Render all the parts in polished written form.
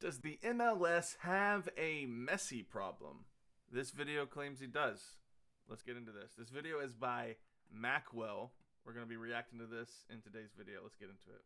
Does the MLS have a Messi problem? This video claims he does. Let's get into this. This video is by Macwell. We're going to be reacting to this in today's video. Let's get into it.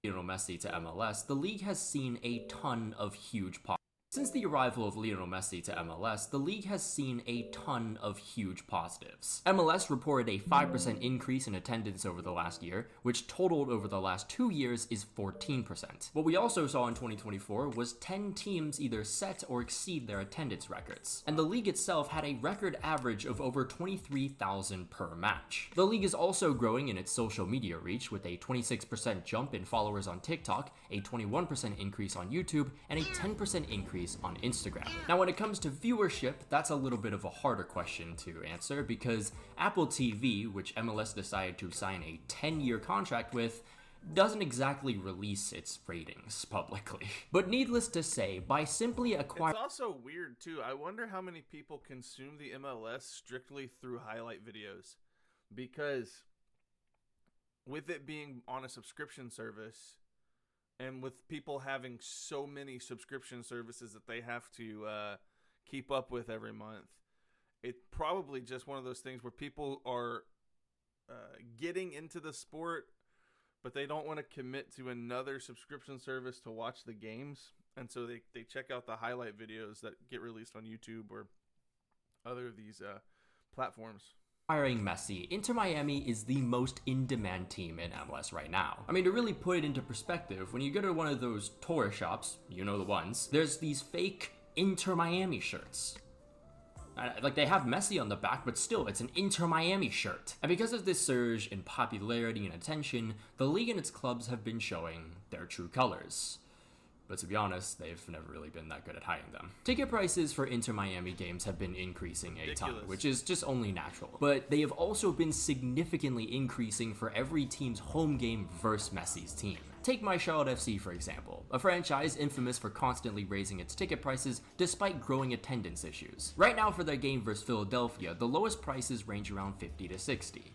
Lionel Messi to MLS, the league has seen a ton of huge positives. Since the arrival of Lionel Messi to MLS, the league has seen a ton of huge positives. MLS reported a 5% increase in attendance over the last year, which totaled over the last 2 years is 14%. What we also saw in 2024 was 10 teams either set or exceed their attendance records, and the league itself had a record average of over 23,000 per match. The league is also growing in its social media reach with a 26% jump in followers on TikTok, a 21% increase on YouTube, and a 10% increase on Instagram. Now, when it comes to viewership, that's a little bit of a harder question to answer because Apple TV, which MLS decided to sign a 10-year contract with, doesn't exactly release its ratings publicly. But needless to say, by simply acquiring... It's also weird too. I wonder how many people consume the MLS strictly through highlight videos, because with it being on a subscription service, and with people having so many subscription services that they have to keep up with every month, it's probably just one of those things where people are getting into the sport, but they don't want to commit to another subscription service to watch the games. And so they check out the highlight videos that get released on YouTube or other of these platforms. Acquiring Messi, Inter Miami is the most in-demand team in MLS right now. I mean, to really put it into perspective, when you go to one of those tourist shops, you know the ones, there's these fake Inter Miami shirts. Like, they have Messi on the back, but still, it's an Inter Miami shirt. And because of this surge in popularity and attention, the league and its clubs have been showing their true colors. But to be honest, they've never really been that good at hiding them. Ticket prices for Inter Miami games have been increasing a ton, which is just only natural. But they have also been significantly increasing for every team's home game versus Messi's team. Take my Charlotte FC, for example, a franchise infamous for constantly raising its ticket prices despite growing attendance issues. Right now for their game versus Philadelphia, the lowest prices range around 50 to 60.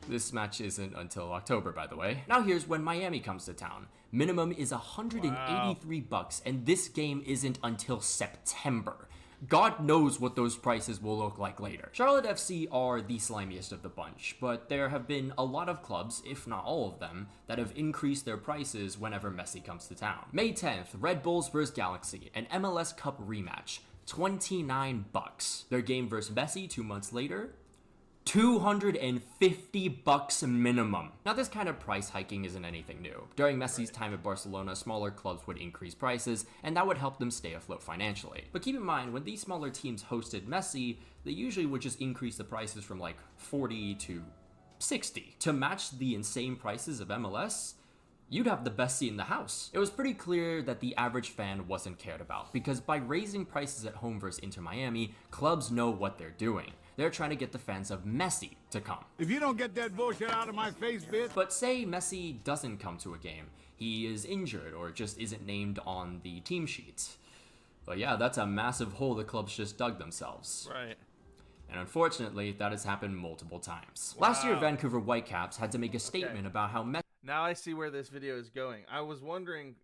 This match isn't until October, by the way. Now here's when Miami comes to town. Minimum is $183, and this game isn't until September. God knows what those prices will look like later. Charlotte FC are the slimiest of the bunch, but there have been a lot of clubs, if not all of them, that have increased their prices whenever Messi comes to town. May 10th, Red Bulls vs Galaxy, an MLS Cup rematch, $29. Their game vs Messi 2 months later, $250 minimum. Now, this kind of price hiking isn't anything new. During Messi's time at Barcelona, smaller clubs would increase prices, and that would help them stay afloat financially. But keep in mind, when these smaller teams hosted Messi, they usually would just increase the prices from like 40 to 60. To match the insane prices of MLS, you'd have the best seat in the house. It was pretty clear that the average fan wasn't cared about, because by raising prices at home versus Inter Miami, clubs know what they're doing. They're trying to get the fans of Messi to come. If you don't get that bullshit out of my face, bitch. But say Messi doesn't come to a game. He is injured or just isn't named on the team sheet. But yeah, that's a massive hole the clubs just dug themselves. Right. And unfortunately, that has happened multiple times. Wow. Last year, Vancouver Whitecaps had to make a statement about how Messi... Now I see where this video is going. I was wondering,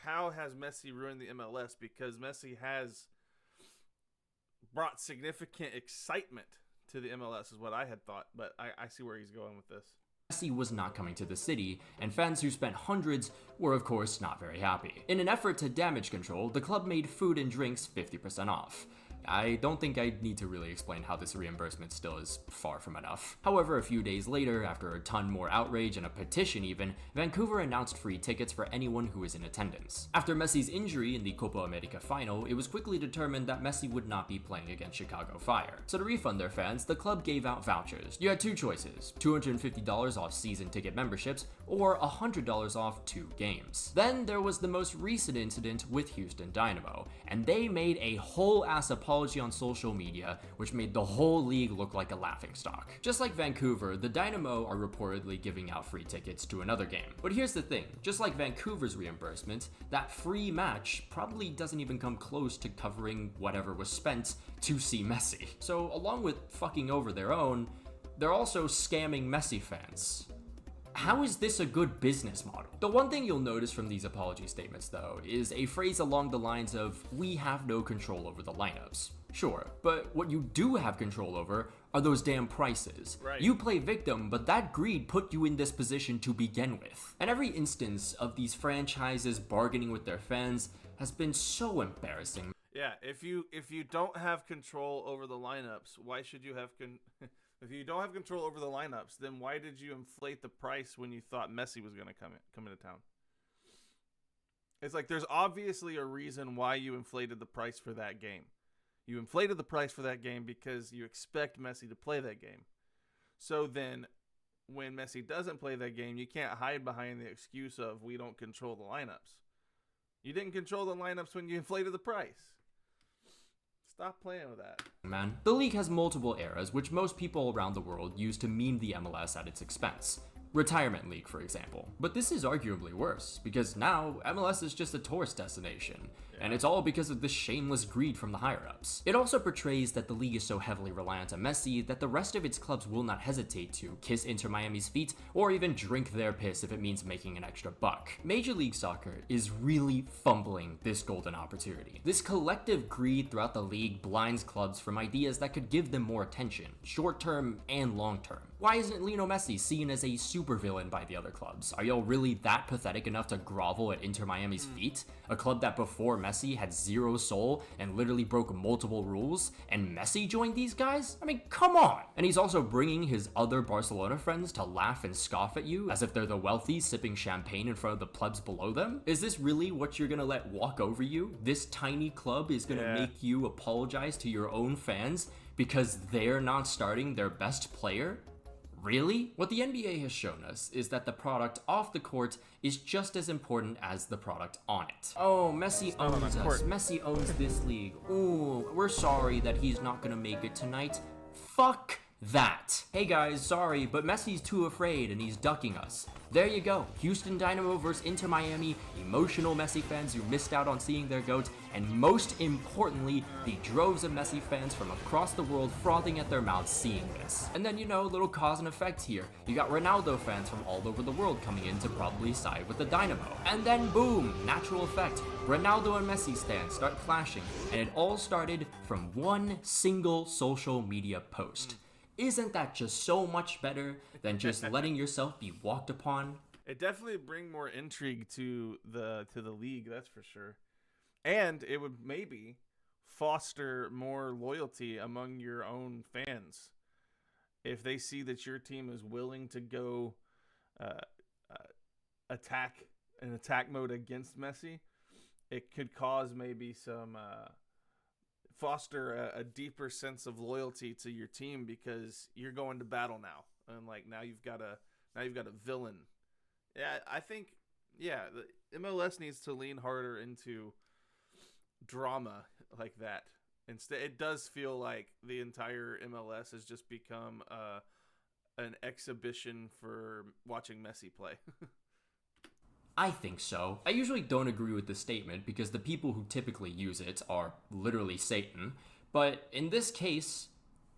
how has Messi ruined the MLS? Because Messi has brought significant excitement to the MLS is what I had thought, but I see where he's going with this. Messi was not coming to the city, and fans who spent hundreds were of course not very happy. In an effort to damage control, the club made food and drinks 50% off. I don't think I need to really explain how this reimbursement still is far from enough. However, a few days later, after a ton more outrage and a petition even, Vancouver announced free tickets for anyone who is in attendance. After Messi's injury in the Copa America final, it was quickly determined that Messi would not be playing against Chicago Fire. So to refund their fans, the club gave out vouchers. You had two choices, $250 off season ticket memberships, or $100 off 2 games. Then there was the most recent incident with Houston Dynamo, and they made a whole ass apology on social media, which made the whole league look like a laughingstock. Just like Vancouver, the Dynamo are reportedly giving out free tickets to another game. But here's the thing, just like Vancouver's reimbursement, that free match probably doesn't even come close to covering whatever was spent to see Messi. So along with fucking over their own, they're also scamming Messi fans. How is this a good business model? The one thing you'll notice from these apology statements, though, is a phrase along the lines of, "We have no control over the lineups." Sure, but what you do have control over are those damn prices. Right. You play victim, but that greed put you in this position to begin with. And every instance of these franchises bargaining with their fans has been so embarrassing. Yeah, if you don't have control over the lineups, why should you have if you don't have control over the lineups, then why did you inflate the price when you thought Messi was going to come into town? It's like there's obviously a reason why you inflated the price for that game. You inflated the price for that game because you expect Messi to play that game. So then when Messi doesn't play that game, you can't hide behind the excuse of we don't control the lineups. You didn't control the lineups when you inflated the price. Stop playing with that. Man, the league has multiple eras, which most people around the world use to meme the MLS at its expense. Retirement League, for example. But this is arguably worse, because now MLS is just a tourist destination, and it's all because of this shameless greed from the higher-ups. It also portrays that the league is so heavily reliant on Messi that the rest of its clubs will not hesitate to kiss Inter Miami's feet or even drink their piss if it means making an extra buck. Major League Soccer is really fumbling this golden opportunity. This collective greed throughout the league blinds clubs from ideas that could give them more attention, short-term and long-term. Why isn't Lionel Messi seen as a supervillain by the other clubs? Are y'all really that pathetic enough to grovel at Inter Miami's feet? A club that before Messi had zero soul and literally broke multiple rules, and Messi joined these guys? I mean, come on! And he's also bringing his other Barcelona friends to laugh and scoff at you as if they're the wealthy sipping champagne in front of the plebs below them? Is this really what you're gonna let walk over you? This tiny club is gonna make you apologize to your own fans because they're not starting their best player? Really? What the NBA has shown us is that the product off the court is just as important as the product on it. Oh, Messi owns us. Messi owns this league. Ooh, we're sorry that he's not gonna make it tonight. Fuck that. Hey guys, sorry, but Messi's too afraid and he's ducking us. There you go. Houston Dynamo versus Inter Miami, emotional Messi fans who missed out on seeing their GOAT, and most importantly, the droves of Messi fans from across the world frothing at their mouths seeing this. And then, little cause and effect here. You got Ronaldo fans from all over the world coming in to probably side with the Dynamo. And then boom, natural effect. Ronaldo and Messi stands start clashing, and it all started from one single social media post. Isn't that just so much better than just letting yourself be walked upon? It definitely bring more intrigue to the league, that's for sure. And it would maybe foster more loyalty among your own fans. If they see that your team is willing to go attack mode against Messi, it could cause maybe some foster a deeper sense of loyalty to your team because you're going to battle now, and like now you've got a villain. Yeah, I think the MLS needs to lean harder into drama like that. Instead, it does feel like the entire MLS has just become an exhibition for watching Messi play. I think so. I usually don't agree with this statement because the people who typically use it are literally Satan, but in this case,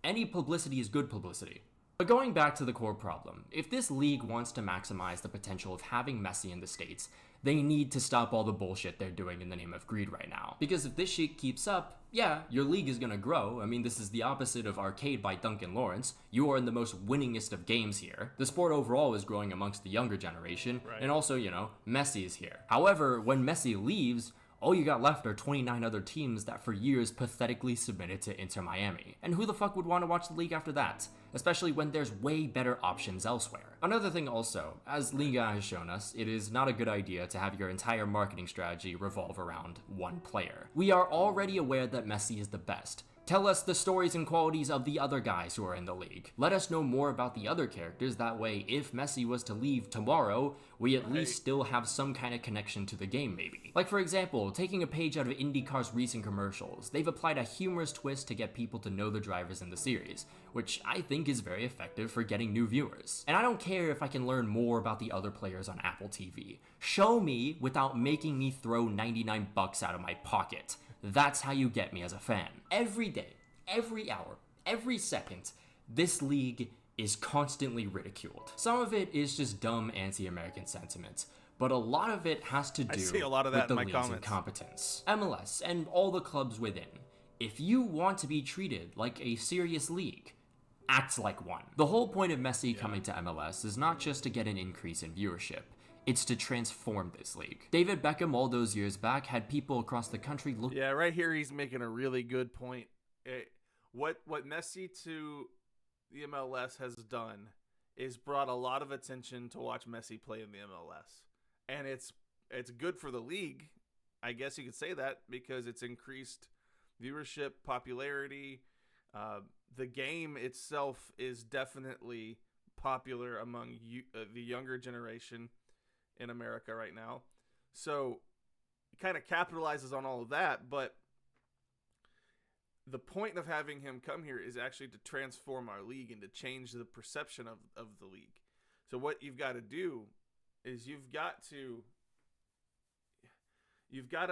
any publicity is good publicity. But going back to the core problem, if this league wants to maximize the potential of having Messi in the States, they need to stop all the bullshit they're doing in the name of greed right now. Because if this shit keeps up, your league is gonna grow. I mean, this is the opposite of Arcade by Duncan Lawrence. You are in the most winningest of games here. The sport overall is growing amongst the younger generation, and also, Messi is here. However, when Messi leaves, all you got left are 29 other teams that for years pathetically submitted to Inter Miami. And who the fuck would want to watch the league after that? Especially when there's way better options elsewhere. Another thing also, as Liga has shown us, it is not a good idea to have your entire marketing strategy revolve around one player. We are already aware that Messi is the best. Tell us the stories and qualities of the other guys who are in the league. Let us know more about the other characters, that way if Messi was to leave tomorrow, we at least still have some kind of connection to the game maybe. Like for example, taking a page out of IndyCar's recent commercials, they've applied a humorous twist to get people to know the drivers in the series, which I think is very effective for getting new viewers. And I don't care if I can learn more about the other players on Apple TV. Show me without making me throw $99 out of my pocket. That's how you get me as a fan. Every day, every hour, every second, this league is constantly ridiculed. Some of it is just dumb anti-American sentiment, but a lot of it has to do see a lot of that with the in my league's comments. incompetence. MLS and all the clubs within, if you want to be treated like a serious league, act like one. The whole point of Messi coming to MLS is not just to get an increase in viewership, it's to transform this league. David Beckham all those years back had people across the country look. Yeah, right here he's making a really good point. What Messi to the MLS has done is brought a lot of attention to watch Messi play in the MLS. And it's good for the league. I guess you could say that because it's increased viewership, popularity. The game itself is definitely popular among the younger generation in America right now. So it kind of capitalizes on all of that, but the point of having him come here is actually to transform our league and to change the perception of the league. So what you've got to do is you've got to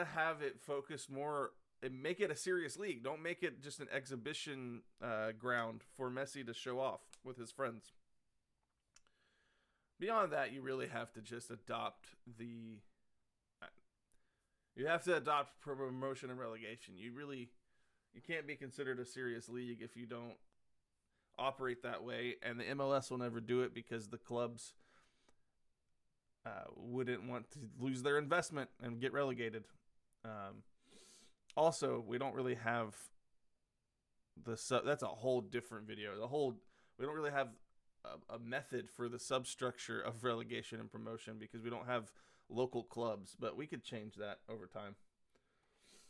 have it focus more and make it a serious league. Don't make it just an exhibition ground for Messi to show off with his friends. Beyond that, you really have to just adopt promotion and relegation. You can't be considered a serious league if you don't operate that way, and the MLS will never do it because the clubs wouldn't want to lose their investment and get relegated. Also, we don't really have that's a whole different video. We don't really have a method for the substructure of relegation and promotion because we don't have local clubs, but we could change that over time.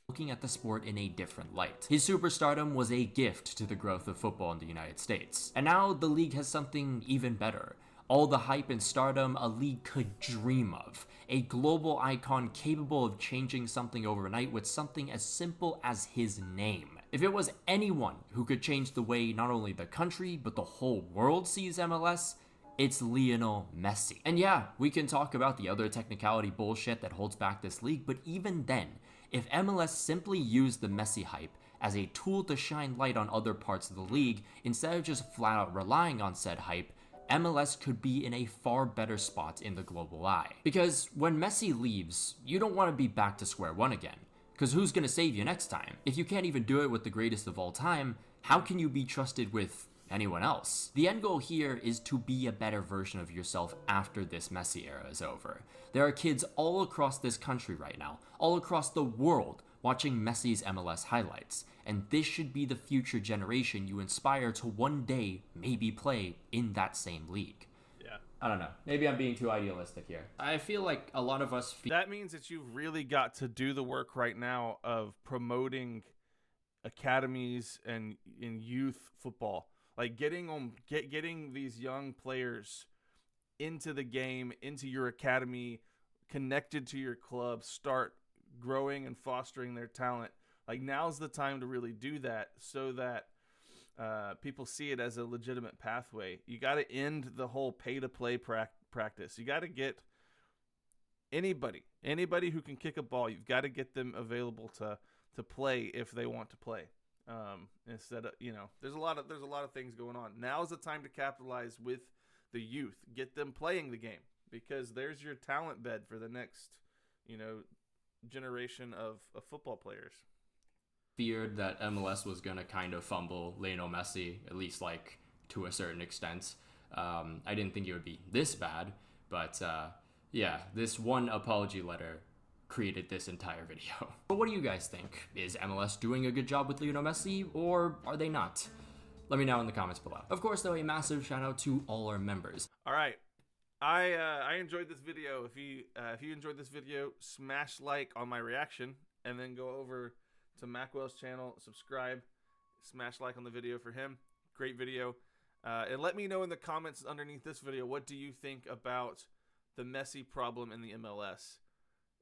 Looking at the sport in a different light. His superstardom was a gift to the growth of football in the United States. And now the league has something even better. All the hype and stardom a league could dream of. A global icon capable of changing something overnight with something as simple as his name. If it was anyone who could change the way not only the country, but the whole world sees MLS, it's Lionel Messi. And yeah, we can talk about the other technicality bullshit that holds back this league, but even then, if MLS simply used the Messi hype as a tool to shine light on other parts of the league, instead of just flat out relying on said hype, MLS could be in a far better spot in the global eye. Because when Messi leaves, you don't want to be back to square one again. Because who's going to save you next time? If you can't even do it with the greatest of all time, how can you be trusted with anyone else? The end goal here is to be a better version of yourself after this Messi era is over. There are kids all across this country right now, all across the world, watching Messi's MLS highlights, and this should be the future generation you inspire to one day maybe play in that same league. Yeah. I don't know. Maybe I'm being too idealistic here. I feel like a lot of us feel... That means that you've really got to do the work right now of promoting academies and in youth football. Like getting these young players into the game, into your academy, connected to your club, start growing and fostering their talent. Like now's the time to really do that so that people see it as a legitimate pathway. You got to end the whole pay-to-play practice. You got to get anybody who can kick a ball, you've got to get them available to play if they want to play. Instead of, there's a lot of things going on. Now's the time to capitalize with the youth. Get them playing the game because there's your talent bed for the next, generation of football players. Feared that MLS was going to kind of fumble Lionel Messi, at least like to a certain extent. I didn't think it would be this bad, but yeah, this one apology letter created this entire video. But what do you guys think? Is MLS doing a good job with Lionel Messi, or are they not? Let me know in the comments below. Of course, though, a massive shout out to all our members. All right. I enjoyed this video. If you enjoyed this video, smash like on my reaction, and then go over to Macwell's channel, subscribe, smash like on the video for him. Great video. And let me know in the comments underneath this video, what do you think about the Messi problem in the MLS?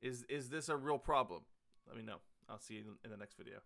Is this a real problem? Let me know. I'll see you in the next video.